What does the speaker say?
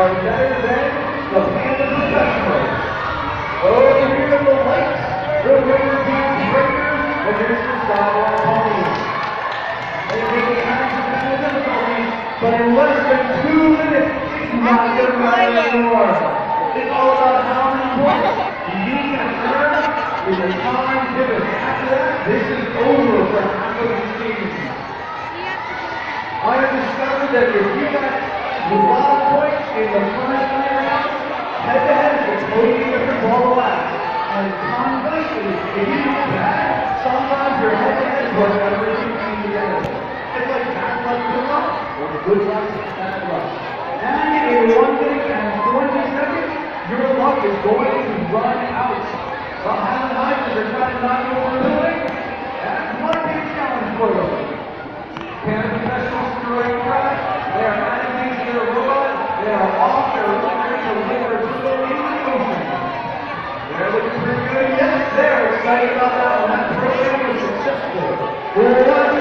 are better than the Panda Professionals. Over here in the lights, the River Beach Breakers against the Sidewalk Ponies. They may be having some kind of difficulties, but in less than 2 minutes, it's not going to matter anymore. It's all about how many points you can earn in the time given. After that, this is over for half of these teams. I have discovered that if you got a lot of points in the first 3 rounds, head-to-head is a totally different ball of wax. And conversely, if you do bad, sometimes your head-to-head is what everything comes together. It's like bad luck, good luck, or good luck, bad luck. And in 1 minute and 20 seconds, your luck is going to run out. The Highland Hikers are trying to knock you over the building. That's one big challenge for them. Panda Professionals to the right track. They are adding things to their robot. They are off. They're looking to win their duel in the ocean. They're looking pretty good. Yes, they're excited about that one. That program was successful.